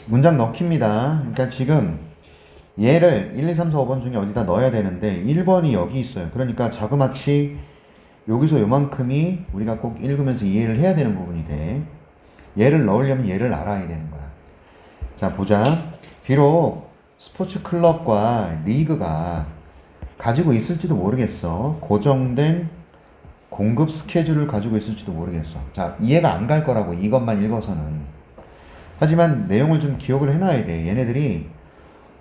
문장 넣기입니다. 그러니까 지금 얘를 1, 2, 3, 4, 5번 중에 어디다 넣어야 되는데 1번이 여기 있어요. 그러니까 자그마치 여기서 요만큼이 우리가 꼭 읽으면서 이해를 해야 되는 부분이 돼. 얘를 넣으려면 얘를 알아야 되는 거야. 자, 보자. 비록 스포츠 클럽과 리그가 가지고 있을지도 모르겠어. 고정된 공급 스케줄을 가지고 있을지도 모르겠어. 자, 이해가 안 갈 거라고, 이것만 읽어서는. 하지만 내용을 좀 기억을 해놔야 돼. 얘네들이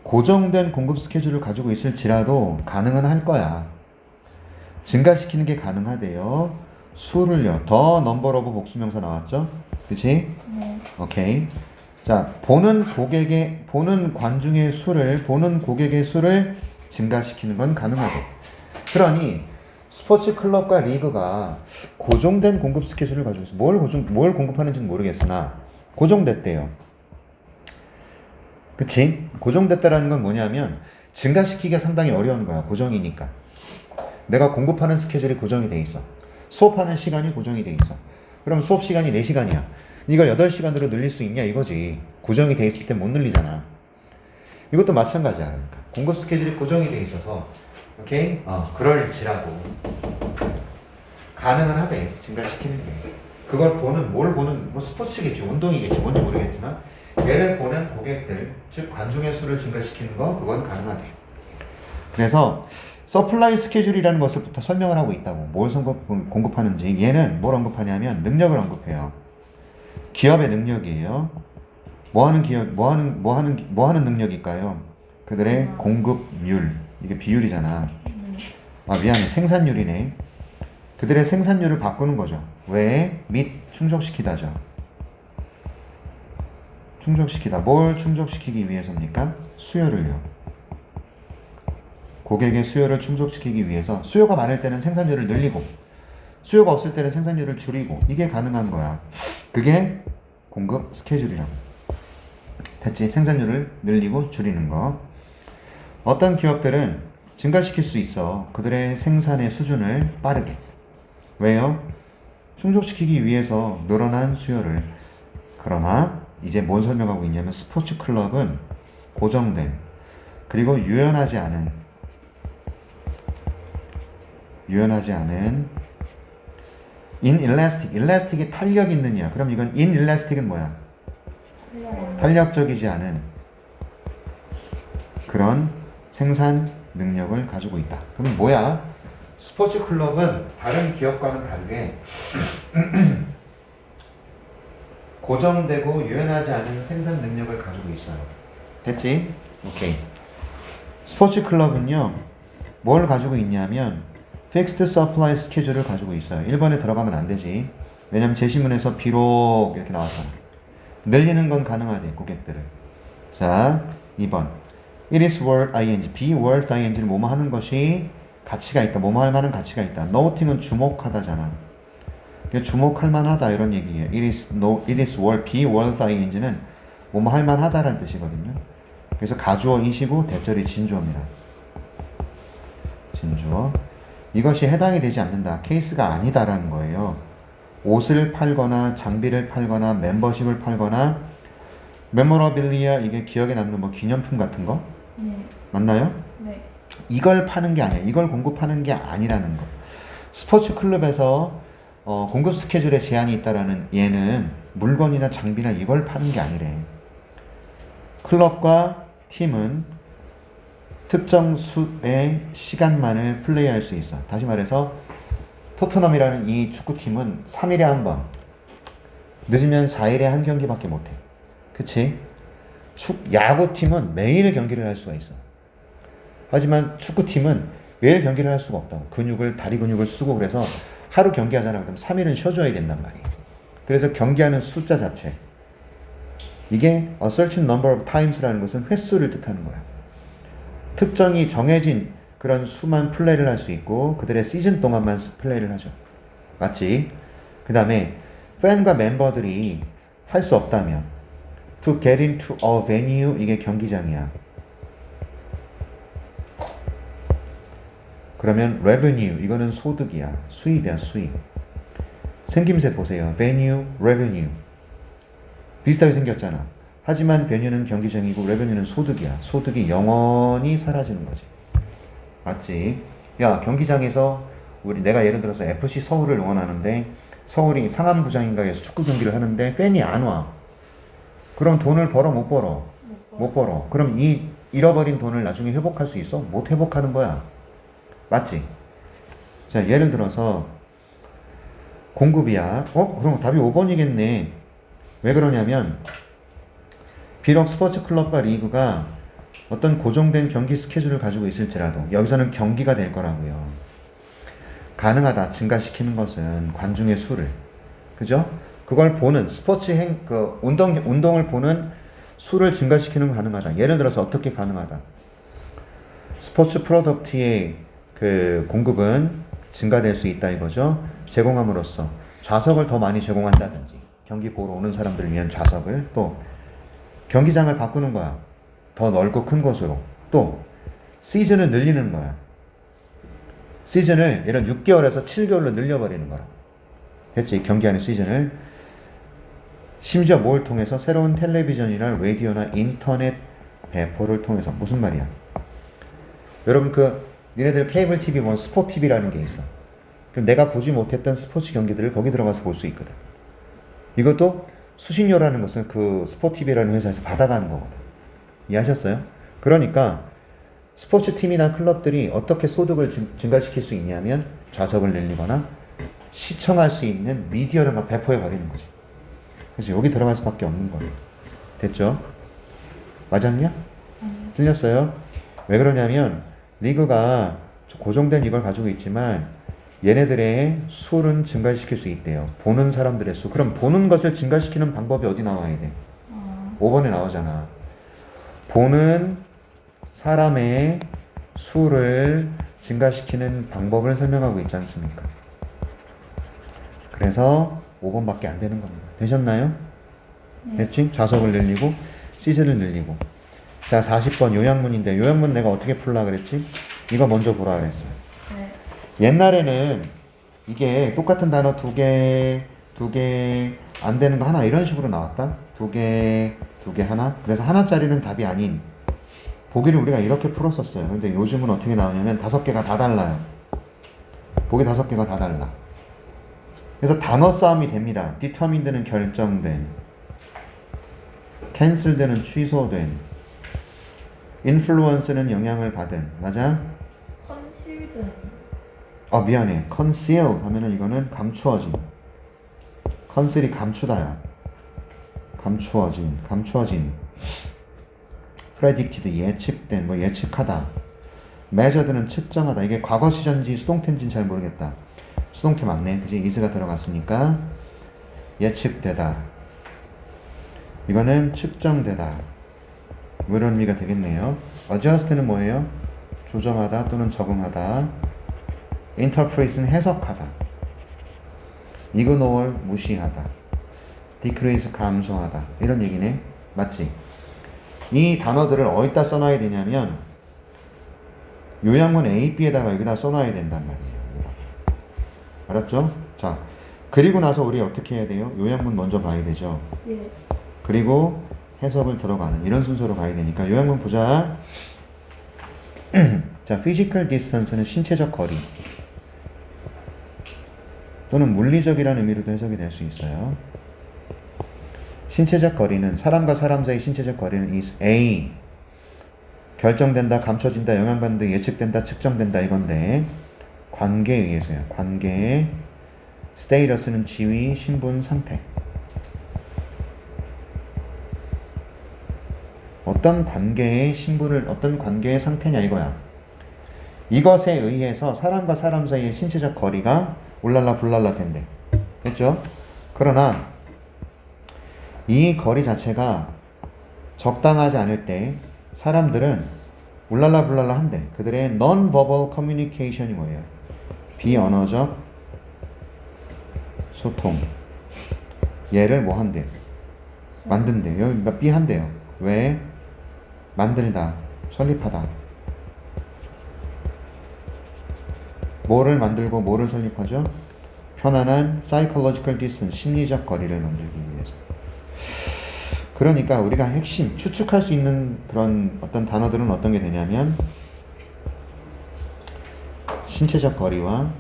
고정된 공급 스케줄을 가지고 있을지라도 가능은 할 거야. 증가시키는 게 가능하대요. 수를요. 더 넘버 오브 복수명사 나왔죠? 그치? 네. 오케이. 자, 보는 관중의 수를, 보는 고객의 수를 증가시키는 건 가능하대. 그러니 스포츠 클럽과 리그가 고정된 공급 스케줄을 가지고 있어. 뭘 공급하는지는 모르겠으나 고정됐대요. 그치? 고정됐다라는 건 뭐냐면 증가시키기가 상당히 어려운 거야. 고정이니까. 내가 공급하는 스케줄이 고정이 돼 있어. 수업하는 시간이 고정이 돼 있어. 그럼 수업 시간이 4시간이야. 이걸 8시간으로 늘릴 수 있냐 이거지. 고정이 돼 있을 때 못 늘리잖아. 이것도 마찬가지야. 그러니까 공급 스케줄이 고정이 돼 있어서 오케이? 그럴지라도 가능은 하대. 증가시키는 게. 그걸 뭘 보는, 뭐 스포츠겠지, 운동이겠지, 뭔지 모르겠지만 얘를 보는 고객들, 즉 관중의 수를 증가시키는 거, 그건 가능하대. 그래서 서플라이 스케줄이라는 것을부터 설명을 하고 있다고. 뭘 공급하는지. 얘는 뭘 언급하냐면 능력을 언급해요. 기업의 능력이에요. 뭐 하는 능력일까요? 그들의 공급률. 이게 비율이잖아. 미안해. 생산률이네. 그들의 생산률을 바꾸는 거죠. 왜? 및 충족시키다죠. 충족시키다. 뭘 충족시키기 위해서입니까? 수요를요. 고객의 수요를 충족시키기 위해서 수요가 많을 때는 생산율을 늘리고 수요가 없을 때는 생산율을 줄이고 이게 가능한 거야. 그게 공급 스케줄이라고. 됐지? 생산율을 늘리고 줄이는 거. 어떤 기업들은 증가시킬 수 있어. 그들의 생산의 수준을 빠르게. 왜요? 충족시키기 위해서 늘어난 수요를. 그러나 이제 뭘 설명하고 있냐면 스포츠 클럽은 고정된 그리고 유연하지 않은 inelastic이 탄력 있느냐. 그럼 이건 inelastic은 뭐야? 탄력적이지 않은 그런 생산 능력을 가지고 있다. 그럼 뭐야? 스포츠 클럽은 다른 기업과는 다르게 고정되고 유연하지 않은 생산 능력을 가지고 있어요. 됐지? 오케이. 스포츠 클럽은요, 뭘 가지고 있냐면 fixed supply schedule을 가지고 있어요. 1번에 들어가면 안 되지. 왜냐면 제시문에서 비록 이렇게 나왔잖아. 늘리는 건 가능하대, 고객들을. 자, 2번. It is worth ing. be worth ing는 뭐뭐 하는 것이 가치가 있다. 뭐뭐 할 만한 가치가 있다. noting은 주목하다잖아. 주목할 만하다 이런 얘기예요. It is worth, be worth ing는 뭐뭐 할 만하다라는 뜻이거든요. 그래서 가주어 이시고 대절이 진주어입니다. 진주어. 이것이 해당이 되지 않는다. 케이스가 아니다라는 거예요. 옷을 팔거나 장비를 팔거나 멤버십을 팔거나 메모러빌리아 이게 기억에 남는 뭐 기념품 같은 거? 네. 맞나요? 네. 이걸 파는 게 아니야. 이걸 공급하는 게 아니라는 거. 스포츠 클럽에서 공급 스케줄에 제한이 있다라는 얘는 물건이나 장비나 이걸 파는 게 아니래. 클럽과 팀은 특정 수의 시간만을 플레이할 수 있어. 다시 말해서 토트넘이라는 이 축구팀은 3일에 한 번, 늦으면 4일에 한 경기밖에 못해. 그치? 야구팀은 매일 경기를 할 수가 있어. 하지만 축구팀은 매일 경기를 할 수가 없다고. 다리 근육을 쓰고 그래서 하루 경기하잖아. 그럼 3일은 쉬어줘야 된단 말이에요. 그래서 경기하는 숫자 자체. 이게 a certain number of times라는 것은 횟수를 뜻하는 거야. 특정이 정해진 그런 수만 플레이를 할 수 있고 그들의 시즌 동안만 플레이를 하죠. 맞지? 그 다음에 팬과 멤버들이 할 수 없다면 to get into a venue 이게 경기장이야. 그러면 revenue 이거는 소득이야. 수입이야. 수입. 생김새 보세요. venue, revenue. 비슷하게 생겼잖아. 하지만 베뉴는 경기장이고 레베뉴는 소득이야. 소득이 영원히 사라지는 거지. 맞지? 야, 경기장에서 내가 예를 들어서 FC 서울을 응원하는데 서울이 상암구장인가에서 축구 경기를 하는데 팬이 안 와. 그럼 돈을 벌어 못 벌어? 못 벌어. 그럼 이 잃어버린 돈을 나중에 회복할 수 있어? 못 회복하는 거야. 맞지? 자, 예를 들어서 공급이야. 그럼 답이 5번이겠네. 왜 그러냐면 비록 스포츠 클럽과 리그가 어떤 고정된 경기 스케줄을 가지고 있을지라도 여기서는 경기가 될 거라고요. 가능하다. 증가시키는 것은 관중의 수를. 그죠? 그걸 보는 운동을 보는 수를 증가시키는 건 가능하다. 예를 들어서 어떻게 가능하다. 스포츠 프로덕트의 그 공급은 증가될 수 있다 이거죠. 제공함으로써 좌석을 더 많이 제공한다든지 경기 보러 오는 사람들을 위한 좌석을 또 경기장을 바꾸는 거야. 더 넓고 큰 곳으로. 또 시즌을 늘리는 거야. 시즌을 예를 6개월에서 7개월로 늘려버리는 거라. 됐지? 경기하는 시즌을. 심지어 뭘 통해서? 새로운 텔레비전이나 라디오나 인터넷 배포를 통해서. 무슨 말이야? 여러분 니네들 케이블 TV 보면 스포 TV라는 게 있어. 그럼 내가 보지 못했던 스포츠 경기들을 거기 들어가서 볼 수 있거든. 이것도 수신료라는 것은 그 스포 TV라는 회사에서 받아가는 거거든. 이해하셨어요? 그러니까 스포츠 팀이나 클럽들이 어떻게 소득을 증가시킬 수 있냐면 좌석을 늘리거나 시청할 수 있는 미디어를 막 배포해 버리는 거지. 그래서 여기 들어갈 수밖에 없는 거예요. 됐죠? 맞았냐? 틀렸어요? 왜 그러냐면 리그가 고정된 이걸 가지고 있지만 얘네들의 수는 증가시킬 수 있대요. 보는 사람들의 수. 그럼 보는 것을 증가시키는 방법이 어디 나와야 돼? 5번에 나오잖아. 보는 사람의 수를 증가시키는 방법을 설명하고 있지 않습니까? 그래서 5번밖에 안 되는 겁니다. 되셨나요? 네. 됐지? 좌석을 늘리고 시즌을 늘리고. 자, 40번 요약문인데 요약문 내가 어떻게 풀라 그랬지? 이거 먼저 보라 그랬어요. 네. 옛날에는 이게 똑같은 단어 두 개 안 되는 거 하나 이런 식으로 나왔다. 두 개 하나. 그래서 하나짜리는 답이 아닌 보기를 우리가 이렇게 풀었었어요. 근데 요즘은 어떻게 나오냐면 5개가 다 달라요. 보기 5개가 다 달라. 그래서 단어 싸움이 됩니다. determined는 결정된, cancelled는 취소된, influence는 영향을 받은. 맞아? 컨실드. 미안해. conceal 하면은 이거는 감추어진. conceal이 감추다야. 감추어진. predicted 예측된, 예측하다. measured는 측정하다. 이게 과거 시전지 수동태인지는 잘 모르겠다. 수동태 맞네. 그지? is가 들어갔으니까 예측되다. 이거는 측정되다. 이런 의미가 되겠네요. adjust는 뭐예요? 조정하다 또는 적응하다. interpret는 해석하다. ignore 무시하다. decrease 감소하다. 이런 얘기네. 맞지? 이 단어들을 어디다 써놔야 되냐면 요약문 A, B에다가 여기다 써놔야 된단 말이에요. 알았죠? 자, 그리고 나서 우리 어떻게 해야 돼요? 요약문 먼저 봐야 되죠. 예. 그리고 해석을 들어가는 이런 순서로 가야 되니까 요약문 보자. 자, physical distance는 신체적 거리 또는 물리적이라는 의미로도 해석이 될 수 있어요. 신체적 거리는 사람과 사람 사이 신체적 거리는 is A. 결정된다, 감춰진다, 영향받는다, 예측된다, 측정된다 이건데 관계에 의해서요. 관계. status는 지위, 신분, 상태. 어떤 관계의 신분을 어떤 관계의 상태냐 이거야. 이것에 의해서 사람과 사람 사이의 신체적 거리가 올랄라 불랄라 된대. 됐죠? 그러나 이 거리 자체가 적당하지 않을 때 사람들은 울랄라 불랄라 한대. 그들의 non-verbal communication이 뭐예요? 비언어적 소통. 얘를 뭐 한대요? 만든대요. 여기 B 한대요. 왜? 만들다, 설립하다. 뭐를 만들고 뭐를 설립하죠? 편안한 psychological distance, 심리적 거리를 만들기 위해서. 그러니까 우리가 핵심, 추측할 수 있는 그런 어떤 단어들은 어떤 게 되냐면 신체적 거리와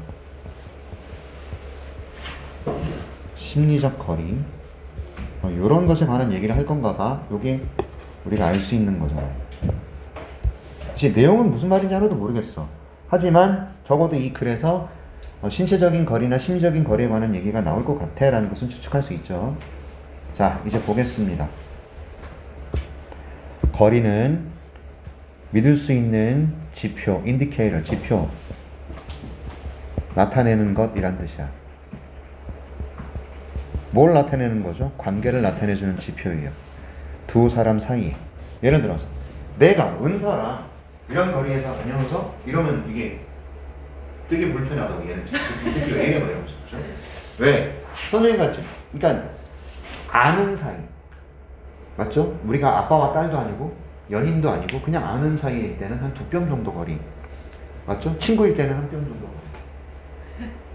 심리적 거리 이런 것에 관한 얘기를 할 건가가 요게 우리가 알 수 있는 거잖아요. 이제 내용은 무슨 말인지 하나도 모르겠어. 하지만 적어도 이 글에서 신체적인 거리나 심리적인 거리에 관한 얘기가 나올 것 같아 라는 것은 추측할 수 있죠. 자, 이제 보겠습니다. 거리는 믿을 수 있는 지표, 인디케이터, 지표, 나타내는 것이란 뜻이야. 뭘 나타내는 거죠? 관계를 나타내주는 지표예요. 두 사람 사이. 예를 들어서 내가 은서랑 이런 거리에서 안녕하세요 이러면 이게 되게 불편하다고 얘는 이 새끼 왜 이래 말이야. 그렇죠? 왜? 선생님 같죠? 그러니까 아는 사이. 맞죠? 우리가 아빠와 딸도 아니고 연인도 아니고 그냥 아는 사이일 때는 한 2뼘 정도 거리. 맞죠? 친구일 때는 1뼘 정도 거리.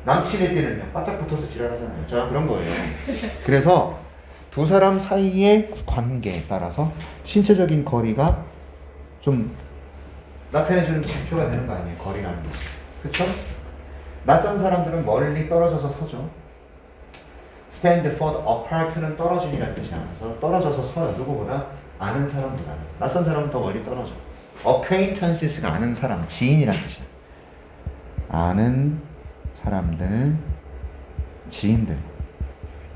남친일 때는요 바짝 붙어서 지랄하잖아요. 자, 그런 거예요. 그래서 두 사람 사이의 관계에 따라서 신체적인 거리가 좀 나타내주는 지표가 되는 거 아니에요. 거리라는 게. 그쵸? 낯선 사람들은 멀리 떨어져서 서죠. stand further apart는 떨어짐이라는 뜻이야. 그래서 떨어져서 서요. 누구보다? 아는 사람보다. 낯선 사람은 더 멀리 떨어져. acquaintances가 아는 사람, 지인이라는 뜻이야. 아는 사람들, 지인들.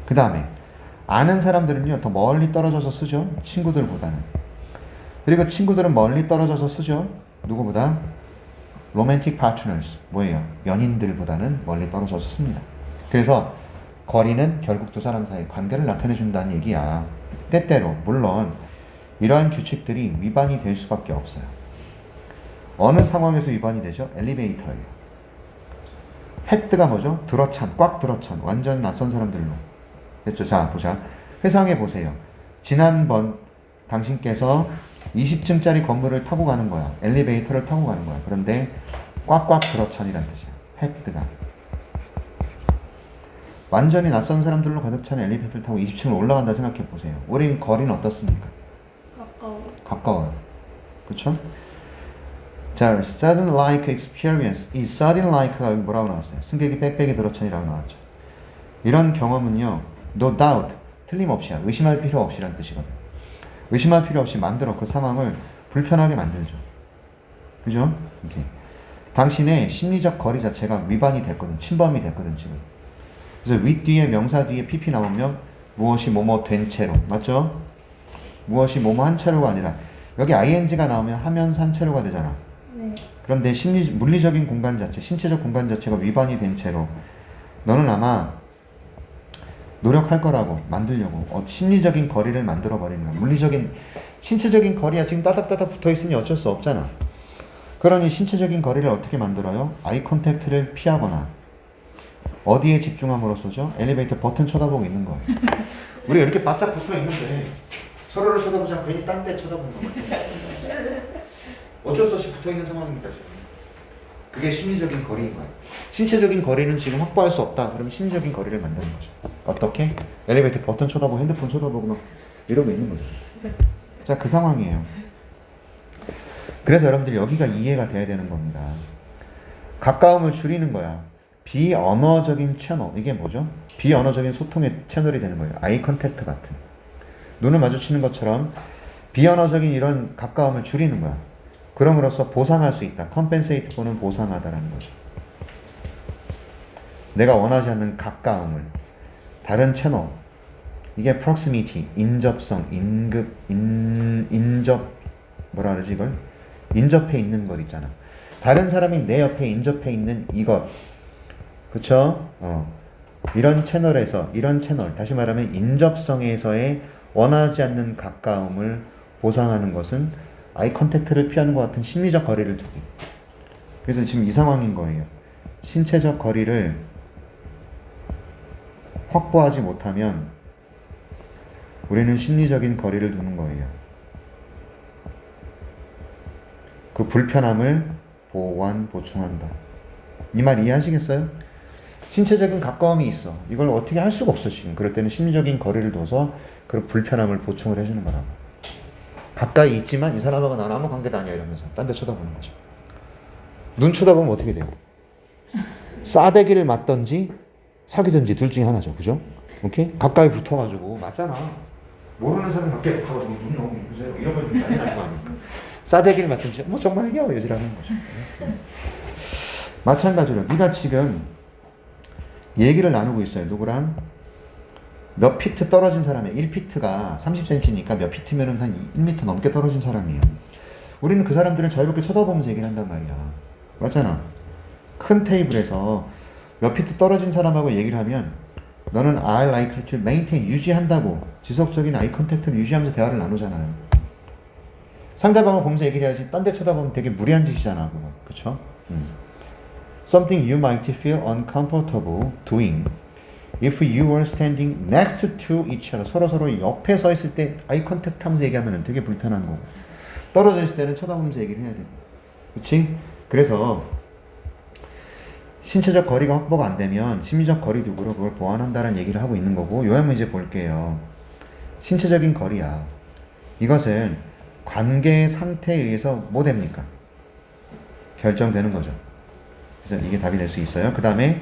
그 다음에 아는 사람들은요 더 멀리 떨어져서 쓰죠. 친구들보다는. 그리고 친구들은 멀리 떨어져서 쓰죠. 누구보다? romantic partners. 뭐예요? 연인들보다는 멀리 떨어져서 씁니다. 그래서 거리는 결국 두 사람 사이 관계를 나타내준다는 얘기야. 때때로 물론 이러한 규칙들이 위반이 될 수밖에 없어요. 어느 상황에서 위반이 되죠? 엘리베이터예요. 팩트가 뭐죠? 들어찬, 꽉 들어찬, 완전 낯선 사람들로. 됐죠? 자, 보자. 회상해 보세요. 지난번 당신께서 20층짜리 건물을 타고 가는 거야. 엘리베이터를 타고 가는 거야. 그런데 꽉꽉 들어찬이라는 뜻이야. 팩트가. 완전히 낯선 사람들로 가득 찬 엘리베이터를 타고 20층을 올라간다 생각해 보세요. 우린 거리는 어떻습니까? 가까워요. 그쵸? 자, sudden like experience. 이 sudden like가 뭐라고 나왔어요? 승객이 빽빽이 들어찬이라고 나왔죠. 이런 경험은요, no doubt, 틀림없이야. 의심할 필요 없이란 뜻이거든. 의심할 필요 없이 만들어 그 상황을 불편하게 만들죠. 그죠? 이렇게. 당신의 심리적 거리 자체가 위반이 됐거든. 침범이 됐거든, 지금. 그래서 윗 뒤에 명사 뒤에 pp 나오면 무엇이 뭐뭐 된 채로. 맞죠? 무엇이 뭐뭐 한 채로가 아니라 여기 ing가 나오면 하면서 한 채로가 되잖아. 네. 그런데 물리적인 공간 자체, 신체적 공간 자체가 위반이 된 채로 너는 아마 노력할 거라고 만들려고 심리적인 거리를 만들어 버리는 거야. 물리적인 신체적인 거리야 지금 따닥따닥 붙어 있으니 어쩔 수 없잖아. 그러니 신체적인 거리를 어떻게 만들어요? 아이 컨택트를 피하거나 어디에 집중함으로써죠? 엘리베이터 버튼 쳐다보고 있는 거예요. 우리가 이렇게 바짝 붙어 있는데 서로를 쳐다보지 않고 괜히 딴 데 쳐다보는 거예요. 어쩔 수 없이 붙어 있는 상황입니다. 지금. 그게 심리적인 거리인 거예요. 신체적인 거리는 지금 확보할 수 없다. 그러면 심리적인 거리를 만드는 거죠. 어떻게? 엘리베이터 버튼 쳐다보고 핸드폰 쳐다보고 막 이러고 있는 거죠. 자, 그 상황이에요. 그래서 여러분들이 여기가 이해가 돼야 되는 겁니다. 가까움을 줄이는 거야. 비언어적인 채널. 이게 뭐죠? 비언어적인 소통의 채널이 되는 거예요. 아이 컨택트 같은. 눈을 마주치는 것처럼 비언어적인 이런 가까움을 줄이는 거야. 그럼으로써 보상할 수 있다. 컴펜세이트 보는 보상하다라는 거죠. 내가 원하지 않는 가까움을 다른 채널. 이게 proximity, 인접성, 인접 뭐라 그러지 이걸? 인접해 있는 것 있잖아. 다른 사람이 내 옆에 인접해 있는 이것. 그쵸? 이런 채널에서, 이런 채널, 다시 말하면 인접성에서의 원하지 않는 가까움을 보상하는 것은 아이 컨택트를 피하는 것 같은 심리적 거리를 두기. 그래서 지금 이 상황인 거예요. 신체적 거리를 확보하지 못하면 우리는 심리적인 거리를 두는 거예요. 그 불편함을 보완, 보충한다. 이 말 이해하시겠어요? 신체적인 가까움이 있어. 이걸 어떻게 할 수가 없어 지금. 그럴 때는 심리적인 거리를 둬서 그런 불편함을 보충을 해주는 거라고. 가까이 있지만 이 사람하고 나는 아무 관계도 아니야 이러면서 딴 데 쳐다보는 거죠. 눈 쳐다보면 어떻게 돼요? 싸대기를 맞던지 사귀던지 둘 중에 하나죠. 그죠? 오케이? 가까이 붙어가지고 맞잖아. 모르는 사람 가까이 가서 눈 너무 이쁘세요. 이런 건 난리 나는 거 아닙니까? 싸대기를 맞던지 뭐 정말요? 여지라는 거죠. 마찬가지로 네가 지금 얘기를 나누고 있어요. 누구랑? 몇 피트 떨어진 사람이에요. 1피트가 30cm니까 몇 피트면은 한 1m 넘게 떨어진 사람이에요. 우리는 그 사람들을 자유롭게 쳐다보면서 얘기를 한단 말이야. 맞잖아. 큰 테이블에서 몇 피트 떨어진 사람하고 얘기를 하면 너는 I like to maintain, 유지한다고. 지속적인 아이 컨택트를 유지하면서 대화를 나누잖아요. 상대방을 보면서 얘기를 해야지 딴 데 쳐다보면 되게 무리한 짓이잖아. 그거. 그쵸? Something you might feel uncomfortable doing if you were standing next to each other. 서로 옆에 서 있을 때 아이 컨택트 하면서 얘기하면 되게 불편한 거고. 떨어져 있을 때는 쳐다보면서 얘기를 해야 돼. 그치? 그래서 신체적 거리가 확보가 안 되면 심리적 거리두기로 그걸 보완한다는 얘기를 하고 있는 거고, 요한 문제 볼게요. 신체적인 거리야. 이것은 관계의 상태에 의해서 뭐 됩니까? 결정되는 거죠. 그래서 이게 답이 될 수 있어요. 그 다음에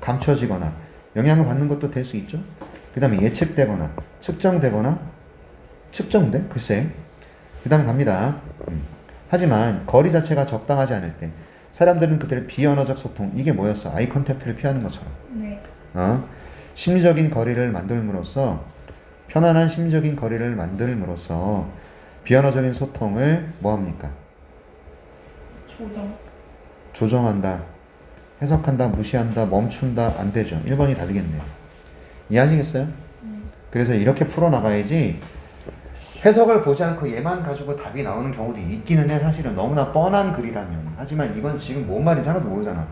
감춰지거나 영향을 받는 것도 될 수 있죠. 그 다음에 예측되거나 측정되거나 측정돼? 글쎄. 그 다음 갑니다. 하지만 거리 자체가 적당하지 않을 때 사람들은 그들의 비언어적 소통, 이게 뭐였어? 아이 컨택트를 피하는 것처럼. 네. 심리적인 거리를 만들므로써, 편안한 심리적인 거리를 만들므로써 비언어적인 소통을 뭐합니까? 조정한다. 해석한다, 무시한다, 멈춘다, 안 되죠. 1번이 답이겠네요. 이해하시겠어요? 그래서 이렇게 풀어나가야지 해석을 보지 않고 얘만 가지고 답이 나오는 경우도 있기는 해. 사실은 너무나 뻔한 글이라면. 하지만 이건 지금 뭔 말인지 하나도 모르잖아.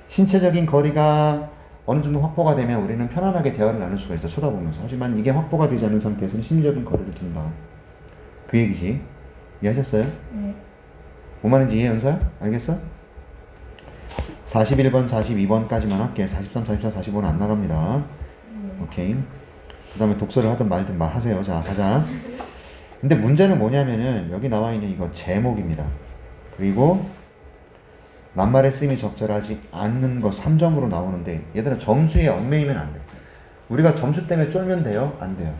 신체적인 거리가 어느 정도 확보가 되면 우리는 편안하게 대화를 나눌 수가 있어, 쳐다보면서. 하지만 이게 확보가 되지 않은 상태에서는 심리적인 거리를 둔다. 그 얘기지. 이해하셨어요? 네. 뭔 말인지 이해, 연서야? 알겠어? 41번, 42번까지만 할게. 43, 44, 45는 안 나갑니다. 오케이. 그 다음에 독서를 하든 말든 하세요. 자, 가자. 근데 문제는 뭐냐면은 여기 나와 있는 이거 제목입니다. 그리고 낱말의 쓰임이 적절하지 않는 거 3점으로 나오는데, 얘들아 점수에 얽매이면 안 돼. 우리가 점수 때문에 쫄면 돼요? 안 돼요.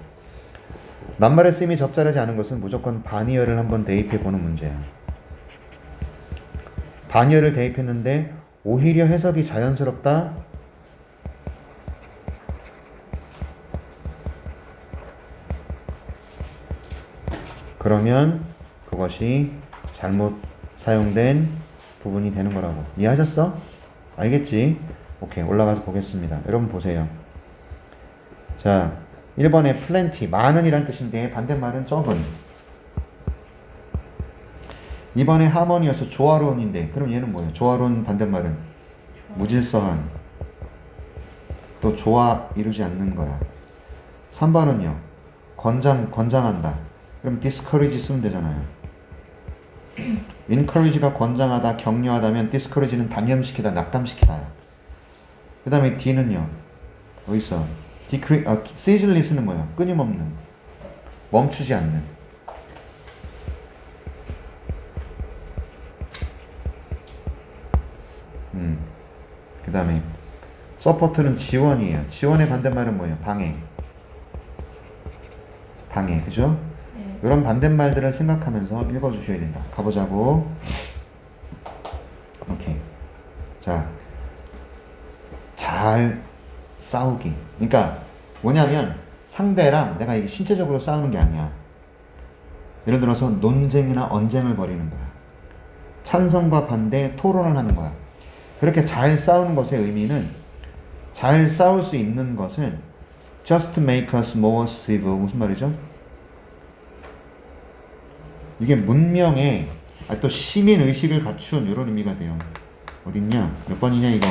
낱말의 쓰임이 적절하지 않은 것은 무조건 반의어를 한번 대입해 보는 문제야. 반의어를 대입했는데 오히려 해석이 자연스럽다? 그러면 그것이 잘못 사용된 부분이 되는 거라고. 이해하셨어? 알겠지? 오케이, 올라가서 보겠습니다. 여러분 보세요. 자, 1번에 plenty, 많은 이란 뜻인데 반대말은 적은. 2번에 harmonious, 조화로운인데 그럼 얘는 뭐예요? 조화로운 반대말은 무질서한, 또 조화 이루지 않는 거야. 3번은요, 권장한다. 그럼 discourage 쓰면 되잖아요. encourage가 권장하다, 격려하다면 discourage는 단념시키다, 낙담시키다. 그 다음에 D는요, 어디 있어? ceaseless는 뭐야? 끊임없는, 멈추지 않는. 그 다음에 support는 지원이에요. 지원의 반대말은 뭐예요? 방해, 그죠? 네. 이런 반대말들을 생각하면서 읽어주셔야 된다. 가보자고. 오케이. 자, 잘 싸우기. 그러니까 뭐냐면 상대랑 내가 이게 신체적으로 싸우는 게 아니야. 예를 들어서 논쟁이나 언쟁을 벌이는 거야. 찬성과 반대, 토론을 하는 거야. 그렇게 잘 싸우는 것의 의미는, 잘 싸울 수 있는 것은 just make us more civil. 무슨 말이죠? 이게 문명의 또 시민 의식을 갖춘 이런 의미가 돼요. 어딨냐? 몇 번이냐 이거?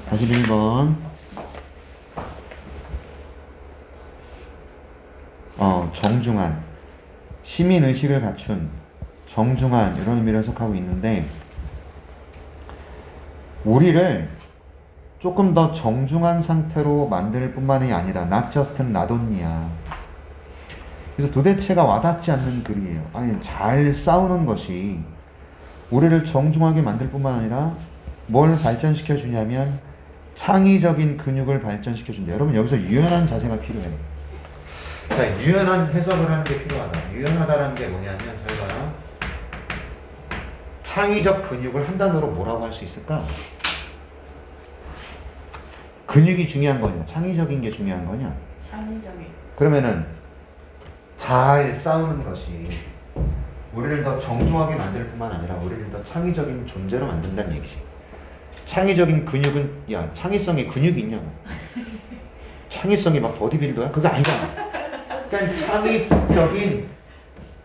41번. 정중한, 시민 의식을 갖춘, 정중한 이런 의미를 해석하고 있는데, 우리를 조금 더 정중한 상태로 만들 뿐만이 아니라 not just not only야. 그래서 도대체가 와닿지 않는 글이에요. 아니, 잘 싸우는 것이 우리를 정중하게 만들 뿐만 아니라 뭘 발전시켜 주냐면 창의적인 근육을 발전시켜 준다. 여러분, 여기서 유연한 자세가 필요해요. 자, 유연한 해석을 하는 게 필요하다. 유연하다라는 게 뭐냐면, 잘 봐요. 창의적 근육을 한 단어로 뭐라고 할 수 있을까? 근육이 중요한 거냐? 창의적인 게 중요한 거냐? 창의적인. 그러면은 잘 싸우는 것이 우리를 더 정중하게 만들 뿐만 아니라 우리를 더 창의적인 존재로 만든다는 얘기지. 창의적인 근육은, 야, 창의성에 근육이 있냐고. 창의성이 막 보디빌더야? 그거 아니잖아. 그러니까 창의적인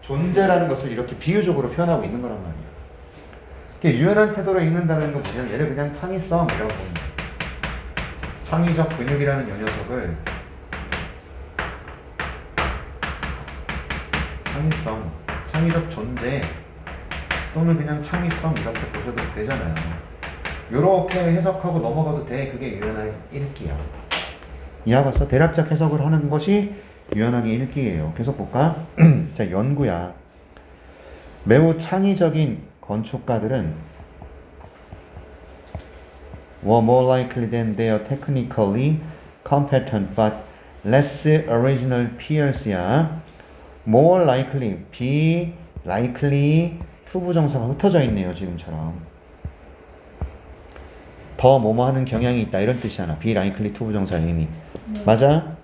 존재라는 것을 이렇게 비유적으로 표현하고 있는 거란 말이야. 그러니까 유연한 태도로 읽는다는 건 뭐냐면 얘를 그냥 창의성이라고 보는 거야. 창의적 근육이라는 이 녀석을 창의성, 창의적 존재 또는 그냥 창의성 이렇게 보셔도 되잖아요. 요렇게 해석하고 넘어가도 돼. 그게 유연하게 읽기야. 이해하겠어? 대략적 해석을 하는 것이 유연하게 읽기예요. 계속 볼까? 자, 연구야. 매우 창의적인 건축가들은 were more likely than their technically competent but less original peers야. more likely, be likely 투부정사가 흩어져 있네요. 지금처럼. 더 뭐뭐 하는 경향이 있다 이런 뜻이잖아. be likely 투부정사의 의미. 네. 맞아?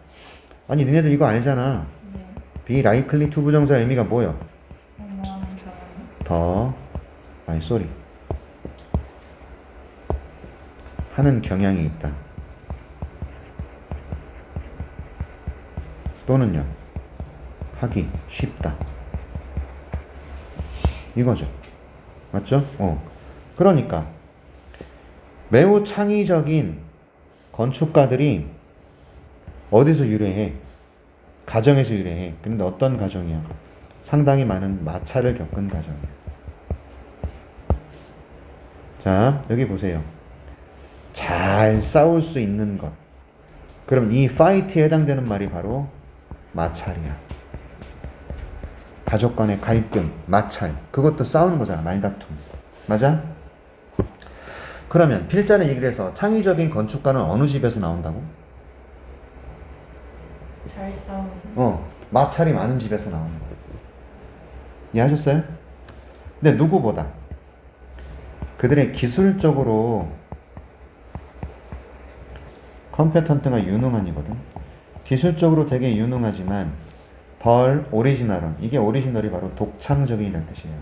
아니 너네들 이거 알잖아. 네. be likely 투부정사의 의미가 뭐요? 뭐뭐하는 경험. 더, 아니 쏘리, 하는 경향이 있다. 또는요, 하기 쉽다. 이거죠. 맞죠? 그러니까 매우 창의적인 건축가들이 어디서 유래해? 가정에서 유래해. 근데 어떤 가정이야? 상당히 많은 마찰을 겪은 가정이야. 자, 여기 보세요. 잘 싸울 수 있는 것. 그럼 이 fight에 해당되는 말이 바로 마찰이야. 가족 간의 갈등, 마찰. 그것도 싸우는 거잖아. 말다툼. 맞아? 그러면 필자는 얘기를 해서 창의적인 건축가는 어느 집에서 나온다고? 잘 싸우는. 마찰이 많은 집에서 나오는 거예요. 이해하셨어요? 근데 누구보다 그들의 기술적으로 컴페턴트가 유능한이거든. 기술적으로 되게 유능하지만 덜 오리지널한. 이게 오리지널이 바로 독창적인이라는 뜻이에요.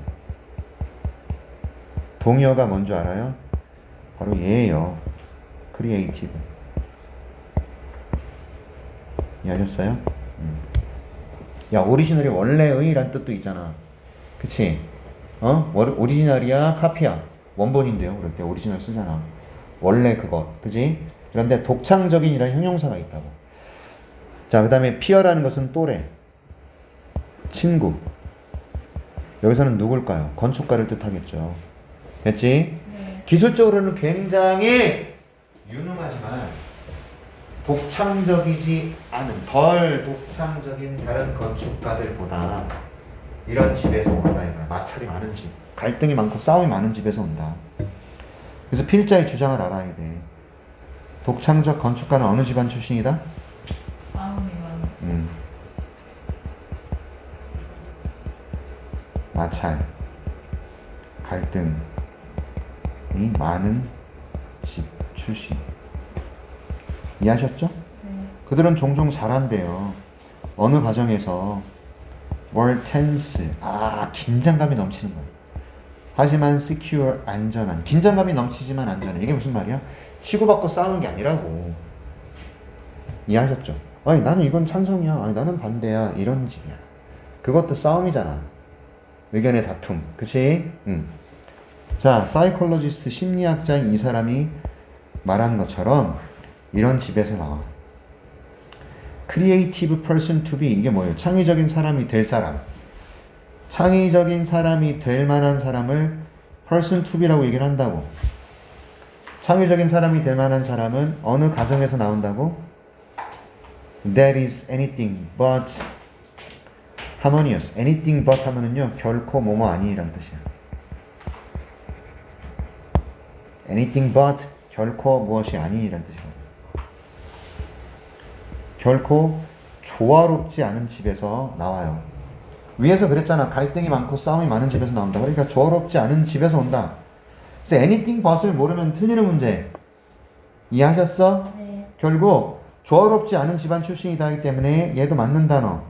동의어가 뭔지 알아요? 바로 얘예요. 크리에이티브. 이해하셨어요? 야, 오리지널이 원래의 란 뜻도 있잖아. 그치? 오리지널이야, 카피야. 원본인데요. 그럴 때 오리지널 쓰잖아. 원래 그것. 그치? 그런데 독창적인이라는 형용사가 있다고. 자, 그 다음에 피어라는 것은 또래. 친구. 여기서는 누굴까요? 건축가를 뜻하겠죠. 됐지? 네. 기술적으로는 굉장히 유능하지만 독창적이지 않은, 덜 독창적인 다른 건축가들보다 이런 집에서 온다 이거야. 마찰이 많은 집, 갈등이 많고 싸움이 많은 집에서 온다. 그래서 필자의 주장을 알아야 돼. 독창적 건축가는 어느 집안 출신이다? 싸움이 많지. 마찰, 갈등이 많은 집 출신. 이해하셨죠? 네. 그들은 종종 잘한대요. 어느 과정에서 were tense, 긴장감이 넘치는 거예요. 하지만 secure, 안전한. 긴장감이 넘치지만 안전한. 이게 무슨 말이야? 치고받고 싸우는 게 아니라고. 이해하셨죠? 아니 나는 이건 찬성이야, 아니 나는 반대야, 이런 집이야. 그것도 싸움이잖아. 의견의 다툼. 그치? 자, 사이콜로지스트, 심리학자인 이 사람이 말한 것처럼 이런 집에서 나와. creative person to be, 이게 뭐예요? 창의적인 사람이 될 사람. 창의적인 사람이 될 만한 사람을 person to be라고 얘기를 한다고. 창의적인 사람이 될 만한 사람은 어느 가정에서 나온다고? That is anything but harmonious. anything but 하면은요, 결코 뭐뭐 아니란 뜻이야. anything but 결코 무엇이 아니란 뜻이야. 결코 조화롭지 않은 집에서 나와요. 위에서 그랬잖아. 갈등이 많고 싸움이 많은 집에서 나온다. 그러니까 조화롭지 않은 집에서 온다. 그래서 anything but을 모르면 틀리는 문제. 이해하셨어? 네. 결국 조화롭지 않은 집안 출신이다 하기 때문에 얘도 맞는 단어.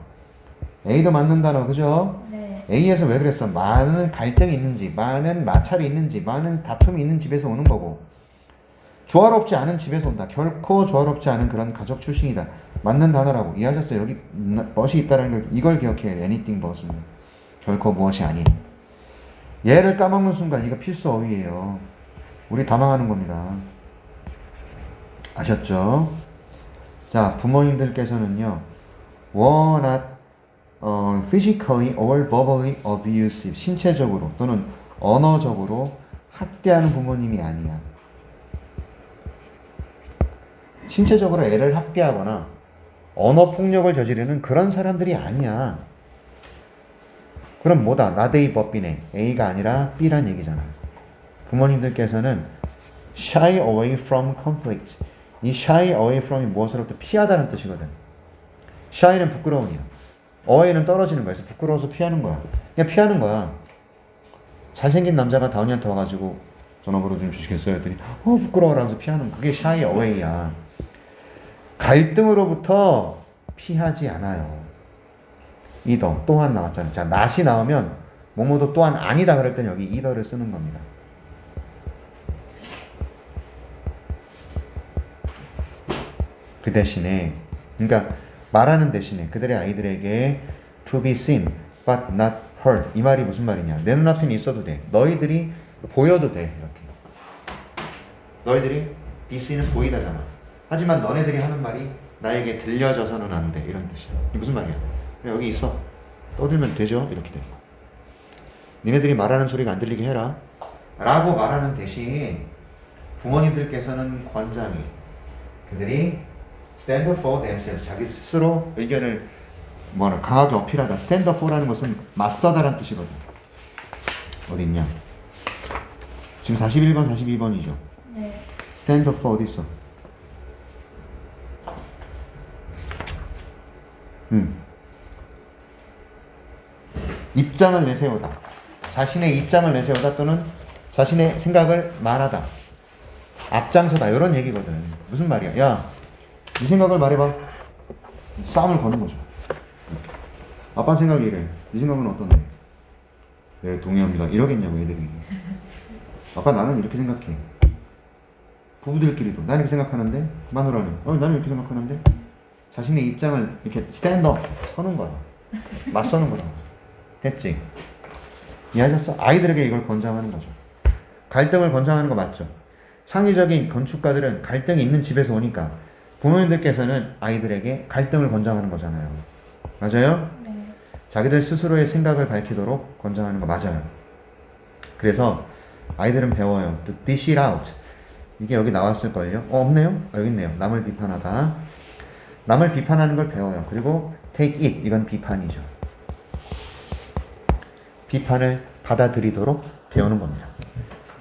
A도 맞는 단어. 그죠? 네. A에서 왜 그랬어? 많은 갈등이 있는 집, 많은 마찰이 있는 집, 많은 다툼이 있는 집에서 오는 거고, 조화롭지 않은 집에서 온다. 결코 조화롭지 않은 그런 가족 출신이다. 맞는 단어라고. 이해하셨어요? 여기 무엇이 있다는 걸, 이걸 기억해요. anything but은. 결코 무엇이 아닌. 얘를 까먹는 순간 이거 필수 어휘예요. 우리 다 망하는 겁니다. 아셨죠? 자, 부모님들께서는요, were not physically or verbally abusive. 신체적으로 또는 언어적으로 학대하는 부모님이 아니야. 신체적으로 애를 학대하거나 언어 폭력을 저지르는 그런 사람들이 아니야. 그럼 뭐다? not A but B네. A가 아니라 B란 얘기잖아. 부모님들께서는 shy away from conflict. 이 shy away from이 무엇으로부터 피하다는 뜻이거든. shy는 부끄러움이야. away는 떨어지는 거야. 그래서 부끄러워서 피하는 거야. 그냥 피하는 거야. 잘생긴 남자가 다운이한테 와가지고 전화번호 좀 주시겠어요? 했더니 부끄러워라 하면서 피하는 거. 그게 shy away야. 갈등으로부터 피하지 않아요. either 또한 나왔잖아요. 자, not이 나오면 뭐뭐도 또한 아니다 그럴 땐 여기 either를 쓰는 겁니다. 그 대신에, 그러니까 말하는 대신에 그들의 아이들에게 to be seen but not heard. 이 말이 무슨 말이냐? 내 눈앞에는 있어도 돼. 너희들이 보여도 돼. 이렇게. 너희들이 be seen은 보이다잖아. 하지만 너네들이 하는 말이 나에게 들려져서는 안 돼. 이런 뜻이야. 이게 무슨 말이야? 그냥 여기 있어. 떠들면 되죠? 이렇게 돼. 니네들이 말하는 소리가 안 들리게 해라. 라고 말하는 대신 부모님들께서는 권장해. 그들이 stand up for themselves. 자기 스스로 의견을 강하게 어필하다. stand up for라는 것은 맞서다라는 뜻이거든. 어디 있냐? 지금 41번, 42번이죠. 네. stand up for 어디 있어? 입장을 내세우다. 자신의 입장을 내세우다 또는 자신의 생각을 말하다. 앞장서다. 이런 얘기거든. 무슨 말이야? 야, 네 생각을 말해봐. 싸움을 거는 거죠. 아빠 생각이 이래. 네 생각은 어떤데? 네, 동의합니다. 이러겠냐고 애들이. 아빠 나는 이렇게 생각해. 부부들끼리도 난 이렇게 생각하는데 마누라는 나는 이렇게 생각하는데 자신의 입장을 이렇게 스탠드업 서는 거야. 맞서는 거야. 됐지? 이해하셨어? 아이들에게 이걸 권장하는 거죠. 갈등을 권장하는 거 맞죠? 창의적인 건축가들은 갈등이 있는 집에서 오니까 부모님들께서는 아이들에게 갈등을 권장하는 거잖아요. 맞아요? 네. 자기들 스스로의 생각을 밝히도록 권장하는 거 맞아요. 그래서 아이들은 배워요. To dish it out. 이게 여기 나왔을걸요? 없네요? 여기 있네요. 남을 비판하다. 남을 비판하는 걸 배워요. 그리고 take it. 이건 비판이죠. 비판을 받아들이도록 배우는 겁니다.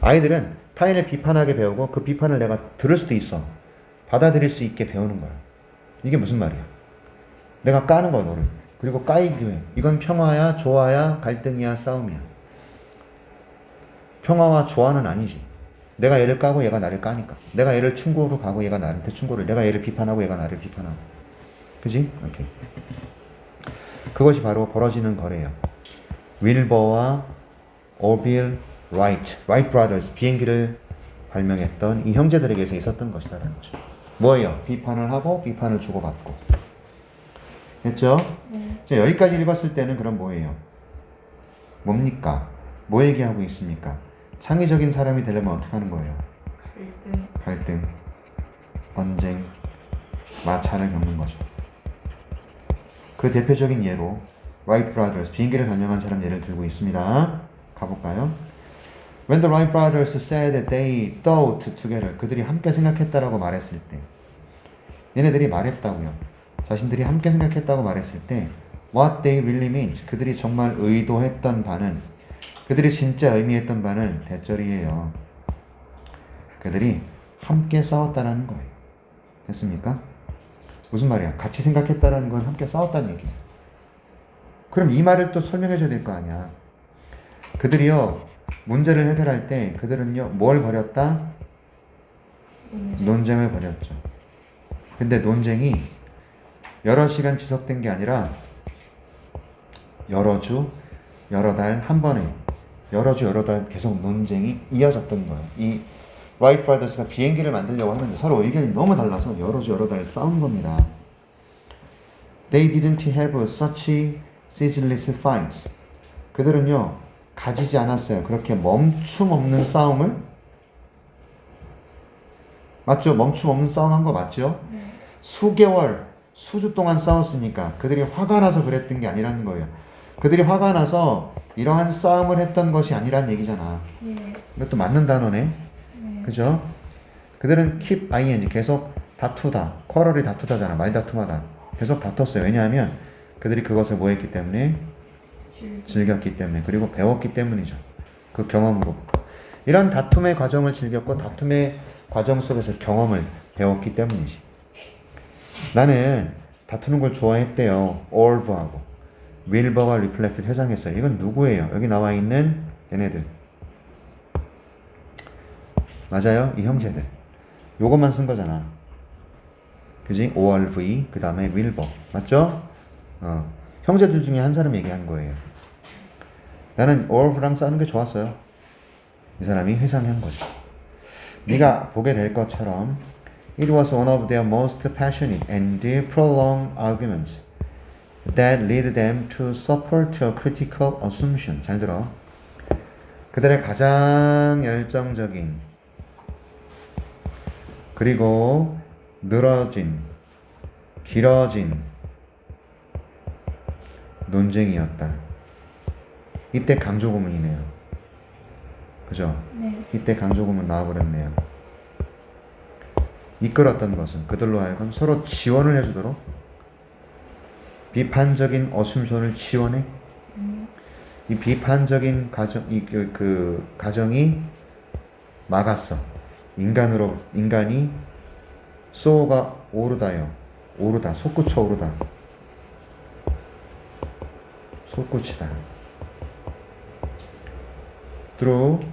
아이들은 타인을 비판하게 배우고 그 비판을 내가 들을 수도 있어. 받아들일 수 있게 배우는 거야. 이게 무슨 말이야? 내가 까는 거야, 너를. 그리고 까이기도 해. 이건 평화야, 조화야, 갈등이야, 싸움이야. 평화와 조화는 아니지. 내가 얘를 까고 얘가 나를 까니까. 내가 얘를 충고로 가고 얘가 나한테 충고를. 내가 얘를 비판하고 얘가 나를 비판하고. 그지? 오케이. 그것이 바로 벌어지는 거래예요. 윌버와 오빌 라이트, 라이트 브라더스, 비행기를 발명했던 이 형제들에게서 있었던 것이다라는 거죠. 뭐예요? 비판을 하고 비판을 주고받고. 됐죠? 네. 자, 여기까지 읽었을 때는 그럼 뭐예요? 뭡니까? 뭐 얘기하고 있습니까? 창의적인 사람이 되려면 어떻게 하는 거예요? 갈등, 언쟁, 마찰을 겪는 거죠. 그 대표적인 예로 라이트 브라더스, 비행기를 발명한 사람 예를 들고 있습니다. 가볼까요? When the Wright brothers said that they thought together. 그들이 함께 생각했다라고 말했을 때. 얘네들이 말했다고요. 자신들이 함께 생각했다고 말했을 때 what they really meant. 그들이 정말 의도했던 바는 그들이 진짜 의미했던 바는 대절이에요. 그들이 함께 싸웠다는 거예요. 됐습니까? 무슨 말이야? 같이 생각했다는 건 함께 싸웠다는 얘기예요. 그럼 이 말을 또 설명해 줘야 될 거 아니야. 그들이요 문제를 해결할 때 그들은요 뭘 벌였다? 논쟁을 벌였죠. 근데 논쟁이 여러 시간 지속된 게 아니라 여러 주, 여러 달 한 번에 여러 주, 여러 달 계속 논쟁이 이어졌던 거예요. 이 라이트 브라더스가 비행기를 만들려고 하는데 서로 의견이 너무 달라서 여러 주, 여러 달 싸운 겁니다. They didn't have such ceaseless fights. 그들은요 가지지 않았어요. 그렇게 멈춤 없는 싸움을. 맞죠? 멈춤 없는 싸움 한 거 맞죠? 네. 수개월, 수주 동안 싸웠으니까 그들이 화가 나서 그랬던 게 아니라는 거예요. 그들이 화가 나서 이러한 싸움을 했던 것이 아니란 얘기잖아. 네. 이것도 맞는 단어네. 네. 그죠? 그들은 keep ing 계속 다투다. quarrel이 다투다잖아. 말다툼하다. 계속 다퉜어요. 왜냐하면 그들이 그것을 뭐 했기 때문에? 즐겼기 때문에. 그리고 배웠기 때문이죠. 그 경험으로. 이런 다툼의 과정을 즐겼고 다툼의 과정 속에서 경험을 배웠기 때문이지. 나는 다투는 걸 좋아했대요. 올버하고 윌버가 리플렉트 회상했어요. 이건 누구예요? 여기 나와 있는 얘네들. 맞아요? 이 형제들. 요것만 쓴 거잖아. 그지? ORV 그 다음에 윌버. 맞죠? 형제들 중에 한 사람 얘기한 거예요. 나는 올버랑 싸우는 게 좋았어요. 이 사람이 회상한 거죠. 네가 보게 될 것처럼 It was one of their most passionate and prolonged arguments that led them to support a critical assumption. 잘 들어. 그들의 가장 열정적인 그리고 늘어진 길어진 논쟁이었다. 이때 강조구문이네요. 그죠? 네. 이때 강조구문 나와버렸네요. 이끌었던 것은 그들로 하여금 서로 지원을 해주도록 비판적인 어순선을 지원해. 이 비판적인 가정, 그 가정이 막았어. 인간이 쏘가 오르다요. 오르다. 솟구쳐 오르다. 솟구치다. Through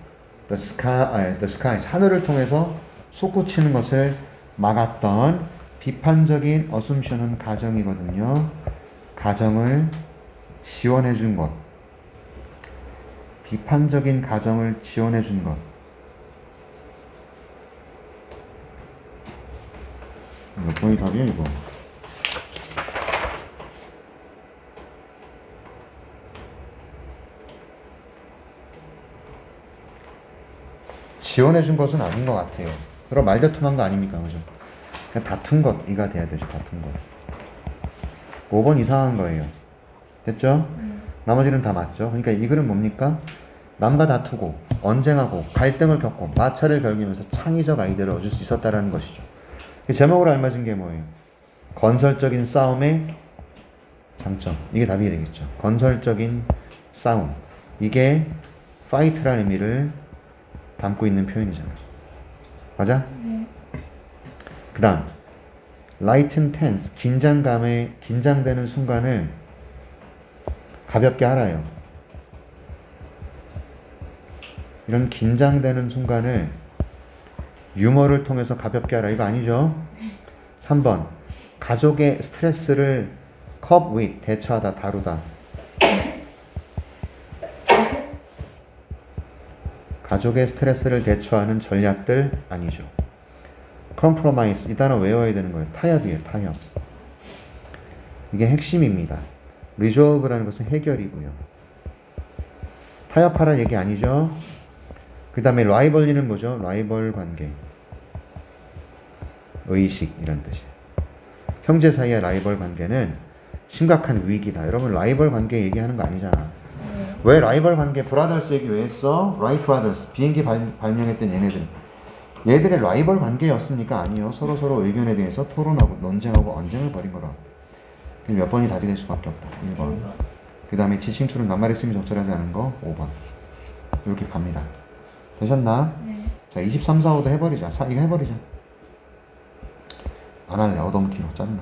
the sky, 하늘을 통해서 솟구치는 것을 막았던 비판적인 어쌔션은 가정이거든요. 가정을 지원해 준 것. 비판적인 가정을 지원해 준 것. 몇 번이 답이야 이거? 지원해 준 것은 아닌 것 같아요. 그럼 말다툼한 거 아닙니까? 그죠? 그냥 다툰 것, 이가 돼야 되죠. 다툰 것. 5번 이상한 거예요. 됐죠? 나머지는 다 맞죠? 그러니까 이 글은 뭡니까? 남과 다투고, 언쟁하고, 갈등을 겪고, 마찰을 겪으면서 창의적 아이디어를 얻을 수 있었다는 것이죠. 제목으로 알맞은 게 뭐예요? 건설적인 싸움의 장점. 이게 답이 되겠죠. 건설적인 싸움. 이게 fight라는 의미를 담고 있는 표현이잖아. 맞아? 그 다음 lighten tense. 긴장되는 순간을 가볍게 하라요. 이런 긴장되는 순간을 유머를 통해서 가볍게 하라. 이거 아니죠? 3번 가족의 스트레스를 cope with, 대처하다, 다루다. 가족의 스트레스를 대처하는 전략들 아니죠. compromise, 이 단어 외워야 되는 거예요. 타협이에요. 타협. 이게 핵심입니다. resolve라는 것은 해결이고요. 타협하라는 얘기 아니죠. 그 다음에 rivalry는 뭐죠? 라이벌 관계. 의식 이런 뜻이에요. 형제 사이의 라이벌 관계는 심각한 위기다. 여러분 라이벌 관계 얘기하는 거 아니잖아. 왜 라이벌 관계 브라더스 얘기 왜 했어? 라이트 브라더스 비행기 발명했던 얘들의 라이벌 관계였습니까? 아니요. 서로 의견에 대해서 토론하고 논쟁하고 언쟁을 벌인 거라. 몇 번이 답이 될 수밖에 없다. 1번. 그 다음에 지칭투는 낱말에 쓰임이 적절하지 않은 거 5번. 이렇게 갑니다. 되셨나? 네. 자, 23, 4, 5도 해버리자. 이거 해버리자. 안 할래. 너무 길어. 짜증나.